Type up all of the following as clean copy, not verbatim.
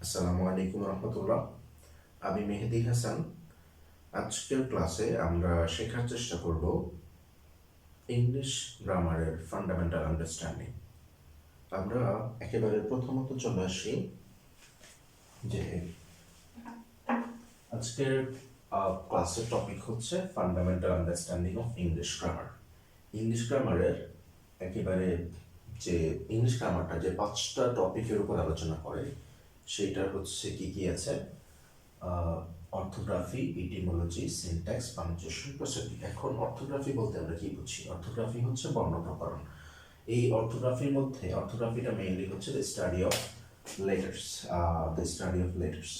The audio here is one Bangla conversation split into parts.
আসসালামু আলাইকুম রহমতুল্লাহ। আমি মেহেদি হাসান। আজকের ক্লাসে আমরা শেখার চেষ্টা করব ইংলিশ গ্রামারের ফান্ডামেন্টাল আন্ডারস্ট্যান্ডিং। আমরা একেবারে প্রথমত চলে আসি যে আজকের ক্লাসের টপিক হচ্ছে fundamental understanding of English grammar. English গ্রামারের একেবারে যে ইংলিশ গ্রামারটা যে 5টা টপিকের উপর আলোচনা করে সেইটা হচ্ছে কি আছে: অর্থোগ্রাফি, ইটিমোলজি, সিনট্যাক্স, পাংচুয়েশন, প্রসেডিং। এখন অর্থোগ্রাফি বলতে আমরা কি বুঝি? অর্থোগ্রাফি হচ্ছে বর্ণ প্রকরণ। এই অর্থোগ্রাফির মধ্যে অর্থোগ্রাফিটা মেইনলি হচ্ছে the study of letters. The study of letters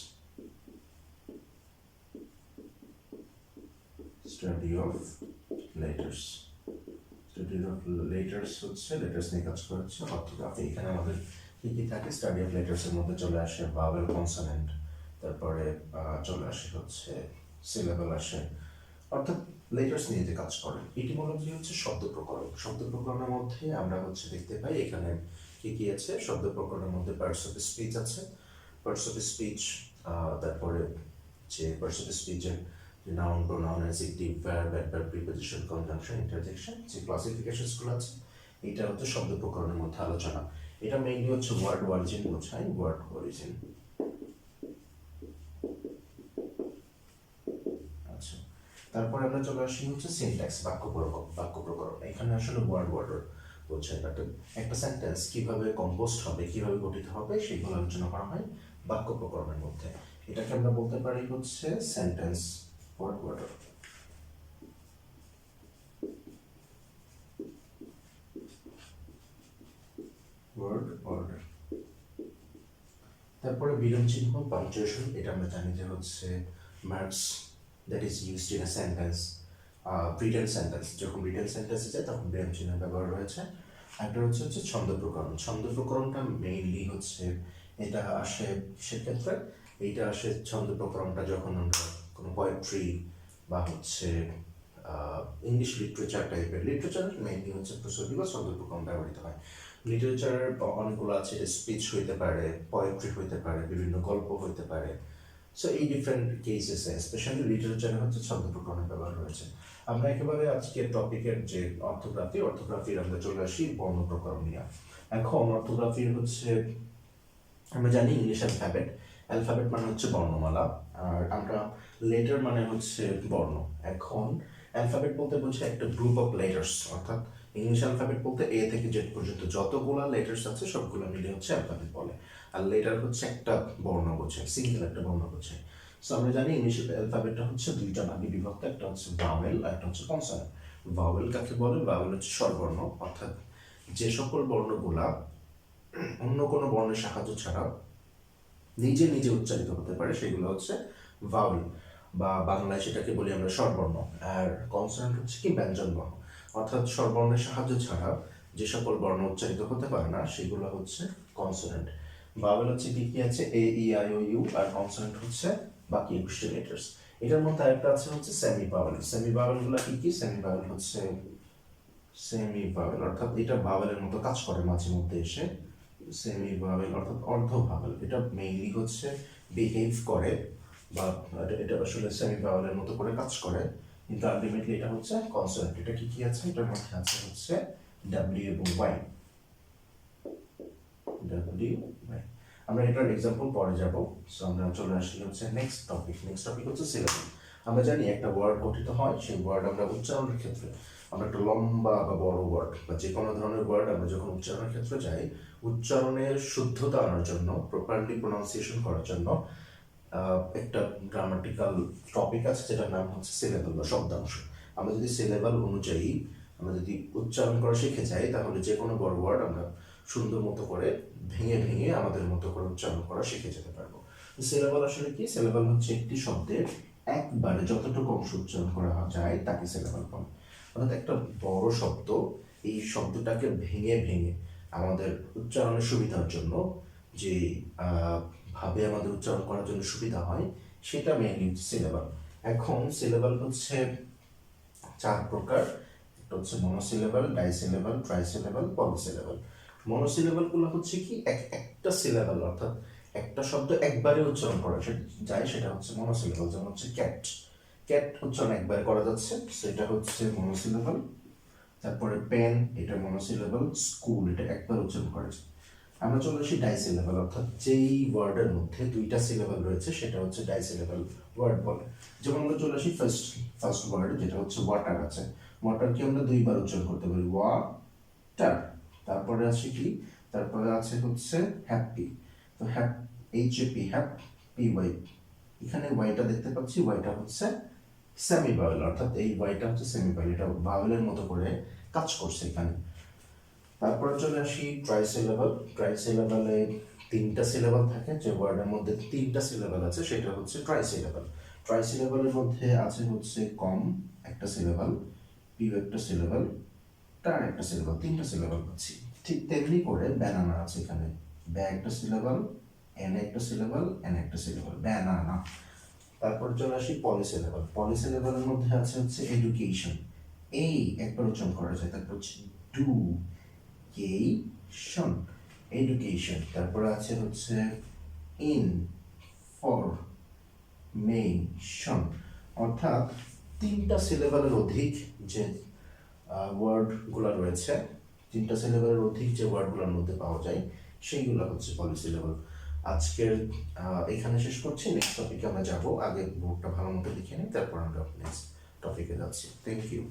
study of letters study of letters হচ্ছে লেটার্স নিয়ে কাজ করা হচ্ছে অর্থোগ্রাফি। এখানে আমাদের কি কি থাকে? স্টাডি অফ লেটার্সের মধ্যে চলে আসে ভাওয়েল, কনসোনেন্ট, তারপরে চলে আসে হচ্ছে সিলেবল আসে, অর্থাৎ লেটার্স নিয়ে যে কাজ করে। ইটিমোলজি হচ্ছে শব্দ প্রকরণ। শব্দ প্রকরণের মধ্যে আমরা হচ্ছে দেখতে পাই এখানে কি কি আছে। শব্দ প্রকরণের মধ্যে পার্টস অফ স্পিচ আছে। পার্টস অফ স্পিচ, তারপরে যে পার্টস অফ স্পিচের noun, pronoun, adjective, verb, adverb, preposition, conjunction, interjection যে ক্লাসিফিকেশনসগুলো আছে, এটা হচ্ছে শব্দ প্রকরণের মধ্যে আলোচনা। এটা মেইনলি হচ্ছে ওয়ার্ড অরিজিন বোঝায়, ওয়ার্ড অরিজিন। আচ্ছা, তারপরে আমরা চলে আসি হচ্ছে সিনট্যাক্স, বাক্য প্রকরণ। এখানে আসলে ওয়ার্ড অর্ডার বোঝায়, বাট একটা সেন্টেন্স কিভাবে কম্পোস্ট হবে, কিভাবে গঠিত হবে, সেগুলো আলোচনা করা হয় বাক্য প্রকরণের মধ্যে। এটাকে আমরা বলতে পারি হচ্ছে sentence word order. Word order. তারপরে বিরাম চিহ্ন, পাংচুয়েশন। এটা আমরা জানি যে হচ্ছে marks that is used in a sentence, written sentence. যখন রিটেন সেন্টেন্সে যায় তখন বিরাম চিহ্ন ব্যবহার রয়েছে। একটা হচ্ছে ছন্দ প্রকরণ। ছন্দ প্রকরণটা মেইনলি হচ্ছে এটা আসে সেক্ষেত্রে, এইটা আসে ছন্দ প্রকরণটা যখন আমরা কোনো পোয়েট্রি বা হচ্ছে ইংলিশ লিটারেচার টাইপের, লিটারেচার মেইনলি হচ্ছে প্রসঙ্গ বা ছন্দ প্রকরণ ব্যবহৃত হয়। লিটারেচারের অনেকগুলো আছে, স্পিচ হইতে পারে, পোয়েট্রি হইতে পারে, বিভিন্ন গল্প হইতে পারে। সো এই ডিফারেন্ট কেসেসে স্পেশালি লিটারেচারে হচ্ছে ছন্দ প্রকরণের ব্যবহার রয়েছে। আমরা একেবারে আজকের টপিকের যে অর্থোগ্রাফির আমরা চলে আসি বর্ণ প্রকরণ নিয়ে। এখন অর্থোগ্রাফির হচ্ছে আমরা জানি ইংলিশ অ্যালফাবেট। অ্যালফাবেট মানে হচ্ছে বর্ণমালা, আর আমরা লেটার মানে হচ্ছে বর্ণ। এখন অ্যালফাবেট বলতে বোঝায় একটা গ্রুপ অফ লেটার্স, অর্থাৎ ইংলিশ অ্যালফাবেট বলতে এ থেকে জেড পর্যন্ত যতগুলো লেটার্স আছে সবগুলো মিলে হচ্ছে অ্যালফাবেট বলে। আর লেটার হচ্ছে একটা বর্ণ বোঝায়, সিঙ্গেল একটা বর্ণ বোঝায়। সো আমরা জানি ইংলিশ অ্যালফাবেটটা হচ্ছে দুইটা ভাগে বিভক্ত, একটা হচ্ছে ভাওয়েল আর একটা হচ্ছে কনসোনেন্ট। ভাওয়েল কাকে বলে? ভাওয়েল হচ্ছে স্বরবর্ণ, অর্থাৎ যে সকল বর্ণগুলা অন্য কোনো বর্ণের সাহায্য ছাড়া নিজে নিজে উচ্চারিত হতে পারে সেগুলো হচ্ছে ভাওয়েল, বা বাংলায় সেটাকে বলি আমরা স্বরবর্ণ। আর কনসোনেন্ট হচ্ছে কি ব্যঞ্জন বর্ণ, অর্থাৎ স্বরবর্ণের সাহায্য ছাড়া যে সকল বর্ণ উচ্চারিত হতে পারে না সেগুলো হচ্ছে কনসোনেন্ট। ভাওয়েল হচ্ছে কি কি আছে? A, E, I, O, U. আর কনসোনেন্ট হচ্ছে বাকি 21টি লেটার্স। এটার মধ্যে আরেকটা আছে হচ্ছে সেমি ভাওয়েল। সেমি ভাওয়েলগুলো কি কি? সেমি ভাওয়েল হচ্ছে সেমি ভাওয়েল, অর্থাৎ এটা ভাওয়েলের মতো কাজ করে মাঝে মধ্যে এসে। সেমি ভাওয়েল অর্থাৎ অর্ধ ভাওয়েল, এটা মেইনলি হচ্ছে বিহেভ করে, বা এটা আসলে সেমি ভাওয়েলের মতো করে কাজ করে, কিন্তু আলটিমেটলি এটা হচ্ছে কনসোনেন্ট। এটা কি কি আছে? এটার মধ্যে আছে হচ্ছে ডাব্লিউ এবং ওয়াই। ডাব্লিউ ওয়াই, আমরা এটার এক্সাম্পল পরে যাব। সো আমরা চলে আসি হচ্ছে নেক্সট টপিক হচ্ছে সিলেবল। আমরা জানি একটা ওয়ার্ড গঠিত হয়, সেই ওয়ার্ড আমরা উচ্চারণের ক্ষেত্রে আমরা একটা লম্বা বা বড় ওয়ার্ড বা যে কোনো ধরনের ওয়ার্ড আমরা যখন উচ্চারণের ক্ষেত্রে যাই, উচ্চারণের শুদ্ধতা আনার জন্য, প্রপারলি প্রোনাউন্সিয়েশন করার জন্য একটা গ্রামাটিক্যাল টপিক আছে যেটার নাম হচ্ছে সিলেবল বা শব্দাংশ। আমরা যদি সিলেবল অনুযায়ী আমরা যদি উচ্চারণ করা শিখে যাই, তাহলে যে কোনো বড় ওয়ার্ড আমরা সুন্দর মতো করে ভেঙে ভেঙে আমাদের মতো করে উচ্চারণ করা শিখে যেতে পারবো। সিলেবল আসলে কি? সিলেবল হচ্ছে একটি শব্দের একবারে যতটুকু অংশ উচ্চারণ করা যায় তাকে সিলেবল বলে। অর্থাৎ একটা বড় শব্দ, এই শব্দটাকে ভেঙে ভেঙে আমাদের উচ্চারণের সুবিধার জন্য যে ভাবে আমাদের উচ্চারণ করার জন্য সুবিধা হয়, সেটা মেইনলি সিলেবল। এখন সিলেবল হচ্ছে 4 প্রকার। একটা হচ্ছে মনোসিলেবল, ডাইসিলেবল, ট্রাইসিলেবল, পলিসিলেবল। মনোসিলেবলগুলো হচ্ছে কি? একটা সিলেবল, অর্থাৎ একটা শব্দ একবারে উচ্চারণ করা যায় সেটা হচ্ছে মনোসিলেবল, যেমন হচ্ছে ক্যাট। ক্যাট উচ্চারণ একবারে করা যাচ্ছে, সেটা হচ্ছে মনোসিলেবল। তারপরে পেন, এটা মনোসিলেবল। স্কুল, এটা একবার উচ্চারণ করা যায়। আমরা চলে আসি ডাইসিলেবল, অর্থাৎ যেই ওয়ার্ডের মধ্যে দুইটা সিলেবল রয়েছে সেটা হচ্ছে ডাইসিলেবল ওয়ার্ড বলে। যেমন আমরা চলে আসি ফার্স্ট ওয়ার্ড, যেটা হচ্ছে ওয়াটার আছে। ওয়াটারকে আমরা দুইবার উচ্চারণ করতে পারি, ওয়াটার। তারপরে আছে কি, তারপরে আছে হচ্ছে হ্যাপি। তো এইচএপি, হ্যাপি ওয়াই। এখানে ওয়াইটা দেখতে পাচ্ছি, ওয়াইটা হচ্ছে সেমি ভাওয়েল, অর্থাৎ এই ওয়াইটা হচ্ছে সেমি ভাওয়েল, এটা ভাওয়েলের মতো করে কাজ করছে এখানে। তারপরে চলে আসি ট্রাইসিলেবল। ট্রাইসিলেবলে তিনটা সিলেবল থাকে, যে ওয়ার্ডের মধ্যে তিনটা সিলেবল আছে সেটা হচ্ছে ট্রাইসিলেবল। ট্রাইসিলেবলের মধ্যে আছে হচ্ছে কম একটা সিলেবল, পিউ একটা সিলেবল, টার একটা সিলেবল, তিনটা সিলেবল পাচ্ছি। ঠিক তেমনি করে ব্যানানা আছে এখানে, ব্যা একটা সিলেবল, এন একটা সিলেবল, এন একটা সিলেবল, ব্যানানা। তারপর চলে আসি পলিসিলেবল। পলিসিলেবলের মধ্যে আছে হচ্ছে এডুকেশন, এই একবার উচ্চারণ করা যায়। তারপর হচ্ছে ডু, কেশন, এডুকেশন। তারপরে আছে হচ্ছে ইনফরমেশন। অর্থাৎ তিনটা সিলেবালের অধিক যে ওয়ার্ডগুলো রয়েছে, তিনটা সিলেবালের অধিক যে ওয়ার্ডগুলোর মধ্যে পাওয়া যায় সেইগুলো হচ্ছে পলিসিলেবল। আজকের এখানে শেষ করছি, নেক্সট টপিকে আমরা যাব। আগে বুকটা ভালো মতো লিখে নিই, তারপর আমরা নেক্সট টপিকে যাচ্ছি। Thank you.